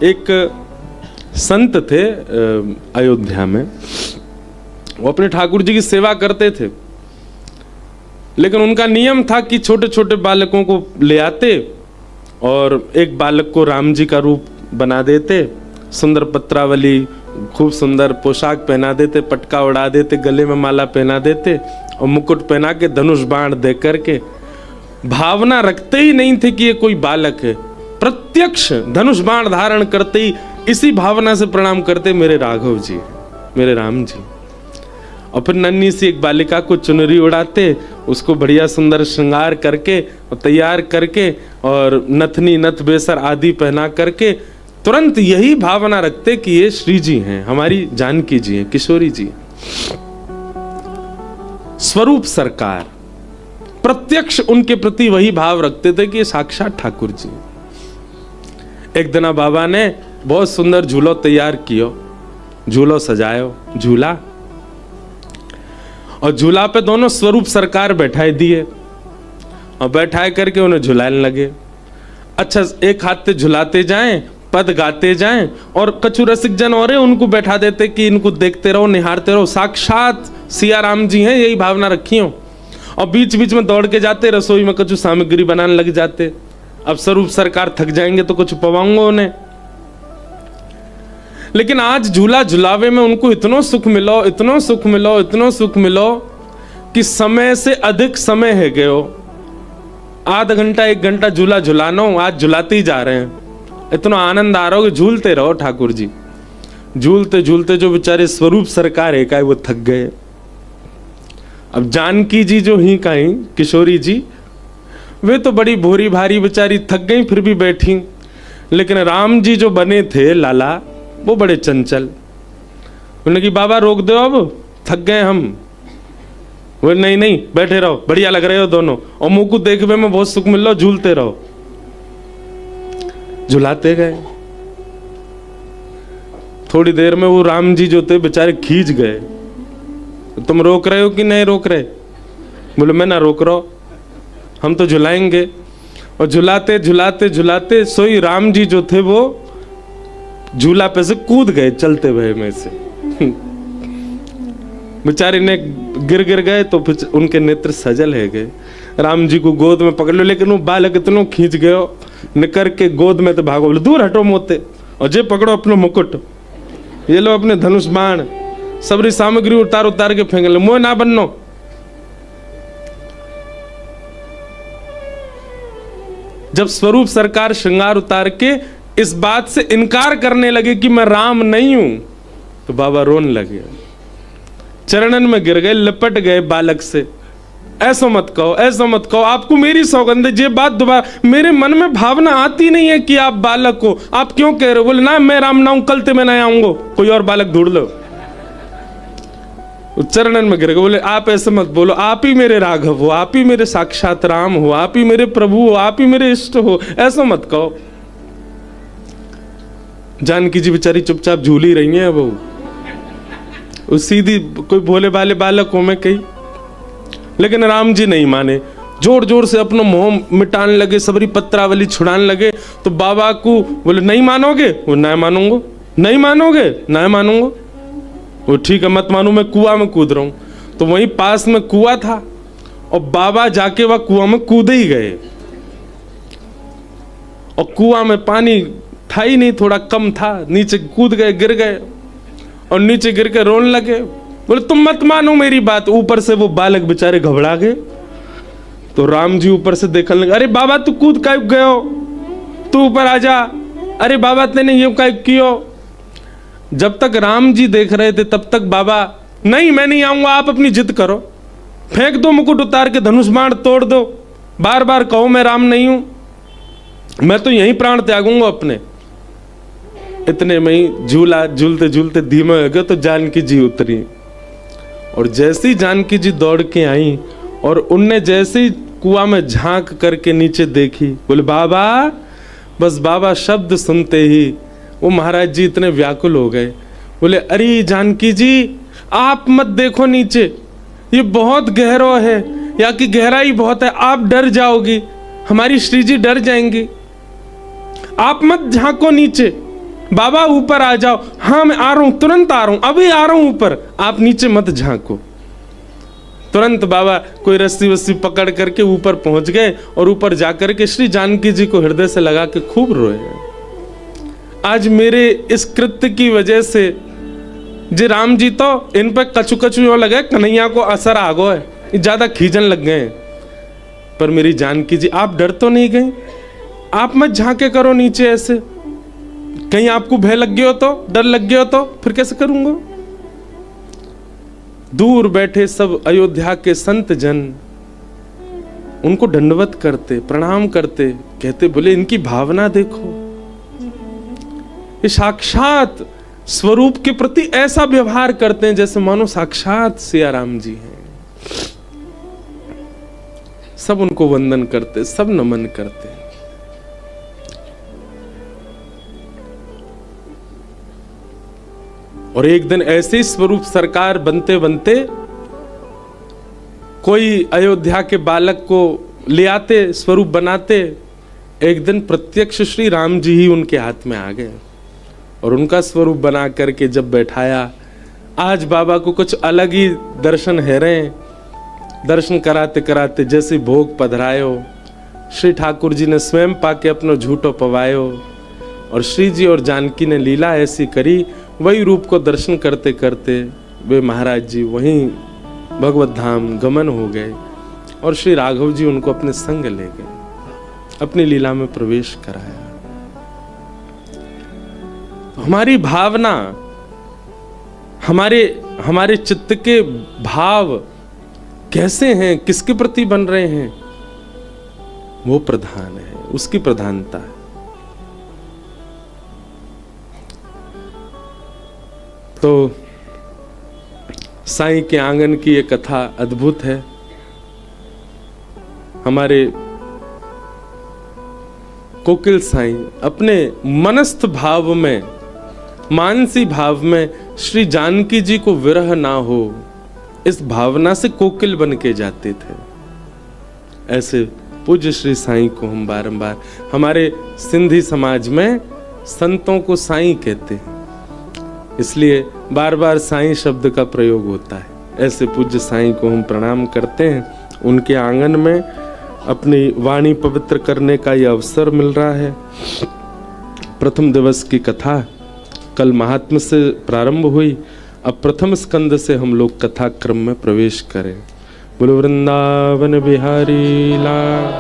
एक संत थे अयोध्या में, वो अपने ठाकुर जी की सेवा करते थे, लेकिन उनका नियम था कि छोटे छोटे बालकों को ले आते और एक बालक को राम जी का रूप बना देते, सुंदर पत्रावली, खूब सुंदर पोशाक पहना देते, पटका उड़ा देते, गले में माला पहना देते और मुकुट पहना के धनुष बाण दे करके, भावना रखते ही नहीं थे कि ये कोई बालक है, प्रत्यक्ष धनुष बाण धारण करते ही इसी भावना से प्रणाम करते, मेरे राघव जी, मेरे राम जी। और फिर नन्ही सी एक बालिका को चुनरी उड़ाते, उसको बढ़िया सुंदर श्रृंगार करके और तैयार करके और नथनी नथ बेसर आदि पहना करके तुरंत यही भावना रखते कि ये श्री जी हैं, हमारी जानकी जी हैं, किशोरी जी। स्वरूप सरकार प्रत्यक्ष उनके प्रति वही भाव रखते थे कि ये साक्षात ठाकुर जी। एक दिन बाबा ने बहुत सुंदर झूलो तैयार कियो, झूलो सजायो, झूला, और झूला पे दोनों स्वरूप सरकार बैठाए दिए और बैठाए करके उन्हें झुलाने लगे। अच्छा, एक हाथ से झुलाते जाएं, पद गाते जाएं, और कछु रसिक जन और उनको बैठा देते कि इनको देखते रहो, निहारते रहो, साक्षात सिया राम जी हैं, यही भावना रखी हो। और बीच बीच में दौड़ के जाते, रसोई में कुछ सामग्री बनाने लग जाते। अब स्वरूप सरकार थक जाएंगे तो कुछ पवाऊंगा उन्हें। लेकिन आज झूला झुलावे में उनको इतना सुख मिलो, इतना सुख मिलो, इतना सुख मिलो कि समय से अधिक समय है गयो। आधा घंटा एक घंटा झूला झुलानो, आज झुलाते ही जा रहे हैं। इतना आनंद आ रहा हो कि झूलते रहो ठाकुर जी। झूलते झूलते जो बेचारे स्वरूप सरकार है वो थक गए। अब जानकी जी जो ही कहीं किशोरी जी, वे तो बड़ी भोरी भारी बेचारी थक गई, फिर भी बैठी। लेकिन राम जी जो बने थे लाला, वो बड़े चंचल। उन्होंने कि बाबा रोक दो, अब थक गए हम। वो नहीं नहीं बैठे रहो, बढ़िया लग रहे हो दोनों, और मुंह को देखने में बहुत सुख मिल रहा, झूलते रहो। झुलाते गए। थोड़ी देर में वो राम जी जो थे बेचारे खींच गए। तुम रोक रहे हो कि नहीं रोक रहे? बोले मैं ना रोक रहा हूं, हम तो झुलाएंगे। और झुलाते झुलाते झुलाते सोई राम जी जो थे वो झूला पे से कूद गए चलते हुए में से। बेचारे ने गिर गए तो फिर उनके नेत्र सजल है गए। राम जी को गोद में पकड़ लो, लेकिन वो बालक इतनो खींच गयो, निकर के गोद में तो भागो, बोले दूर हटो मोते, और जे पकड़ो अपनो मुकुट, ये लो अपने धनुष बाण, सबरी सामग्री उतार उतार के फेंक लो, मोह ना बननो। जब स्वरूप सरकार श्रृंगार उतार के इस बात से इनकार करने लगे कि मैं राम नहीं हूं, तो बाबा रोने लगे, चरणन में गिर गए, लिपट गए बालक से। ऐसा मत कहो, ऐसा मत कहो, आपको मेरी सौगंध है, ये बात दोबारा, मेरे मन में भावना आती नहीं है कि आप बालक हो, आप क्यों कह रहे हो? बोले ना मैं राम ना हूं, कल ते मैं नहीं आऊंगा, कोई और बालक ढूंढ लो। चरणन में गिर गए, बोले आप ऐसे मत बोलो, आप ही मेरे राघव हो, आप ही मेरे साक्षात राम हो, आप ही मेरे प्रभु हो, आप ही मेरे इष्ट हो, ऐसा मत कहो। जानकी जी बेचारी चुपचाप झूल ही रही है। वो सीधी कोई भोले भाले बालक हो मैं कही, लेकिन राम जी नहीं माने, जोर जोर से अपना मोह मिटाने लगे, सबरी पत्रावली छुड़ाने लगे। तो बाबा को बोले नहीं मानोगे? वो नहीं मानूंगा। नहीं मानोगे? नहीं मानूंगा। वो ठीक है मत मानो, मैं कुआं में कूद रहा हूं। तो वहीं पास में कुआं था और बाबा जाके वह कुआं में कूद ही गए, और कुआं में पानी था ही नहीं, थोड़ा कम था, नीचे कूद गए, गिर गए, और नीचे गिर के रोने लगे। बोले तुम मत मानो मेरी बात। ऊपर से वो बालक बेचारे घबरा गए। तो राम जी ऊपर से देखने लगे, अरे बाबा तू कूद काहे गयो, तू ऊपर आ जा, अरे बाबा तेने ये काहे कियो। जब तक राम जी देख रहे थे तब तक बाबा, नहीं मैं नहीं आऊंगा, आप अपनी जिद करो, फेंक दो मुकुट उतार के, धनुष बाण तोड़ दो, बार बार कहो मैं राम नहीं हूं, मैं तो यहीं प्राण त्यागूंगा अपने। इतने में ही झूला झूलते झूलते धीमे हो गए तो जानकी जी उतरी, और जैसे ही जानकी जी दौड़ के आई और उनने जैसे ही कुआं में झांक करके नीचे देखी, बोले बाबा, बस बाबा शब्द सुनते ही वो महाराज जी इतने व्याकुल हो गए। बोले अरे जानकी जी आप मत देखो नीचे, ये बहुत गहरा है, यहाँ की गहराई बहुत है, आप डर जाओगी, हमारी श्री जी डर जाएंगी, आप मत झांको नीचे। बाबा ऊपर आ जाओ। हाँ मैं आ रहा हूं, तुरंत आ रहा हूं, अभी आ रहा हूं ऊपर, आप नीचे मत झांको। तुरंत बाबा कोई रस्सी वस्सी पकड़ करके ऊपर पहुंच गए और ऊपर जाकर के श्री जानकी जी को हृदय से लगा के खूब रोए। आज मेरे इस कृत्य की वजह से जी राम जी तो इन पर कचू कचू लगे, कन्हैया को असर आ गो है, ज्यादा खींचन लग गए। पर मेरी जानकी जी आप डर तो नहीं गए? आप मत झांके करो नीचे ऐसे, कहीं आपको भय लग गया हो तो, डर लग गया हो तो फिर कैसे करूंगा? दूर बैठे सब अयोध्या के संत जन उनको दंडवत करते, प्रणाम करते, कहते बोले इनकी भावना देखो, ये साक्षात स्वरूप के प्रति ऐसा व्यवहार करते हैं जैसे मानो साक्षात सिया राम जी हैं। सब उनको वंदन करते, सब नमन करते। और एक दिन ऐसे ही स्वरूप सरकार बनते बनते कोई अयोध्या के बालक को ले आते, स्वरूप बनाते। एक दिन प्रत्यक्ष श्री राम जी ही उनके हाथ में आ गए और उनका स्वरूप बना करके जब बैठाया, आज बाबा को कुछ अलग ही दर्शन है रहे। दर्शन कराते कराते जैसे भोग पधरायो, श्री ठाकुर जी ने स्वयं पाके अपनो झूठो पवायो और श्री जी और जानकी ने लीला ऐसी करी, वही रूप को दर्शन करते करते वे महाराज जी वहीं भगवत धाम गमन हो गए और श्री राघव जी उनको अपने संग ले गए, अपनी लीला में प्रवेश कराया। हमारी भावना, हमारे चित्त के भाव कैसे हैं, किसके प्रति बन रहे हैं, वो प्रधान है, उसकी प्रधानता है। तो साईं के आंगन की ये कथा अद्भुत है। हमारे कोकिल साईं अपने मनस्थ भाव में, मानसी भाव में श्री जानकी जी को विरह ना हो, इस भावना से कोकिल बन के जाते थे। ऐसे पूज्य श्री साईं को हम बारंबार, हमारे सिंधी समाज में संतों को साईं कहते हैं, इसलिए बार बार साईं शब्द का प्रयोग होता है। ऐसे पूज्य साईं को हम प्रणाम करते हैं। उनके आंगन में अपनी वाणी पवित्र करने का यह अवसर मिल रहा है। प्रथम दिवस की कथा कल महात्म्य से प्रारंभ हुई, अब प्रथम स्कंद से हम लोग कथा क्रम में प्रवेश करें। बोलो वृंदावन बिहारी लाल।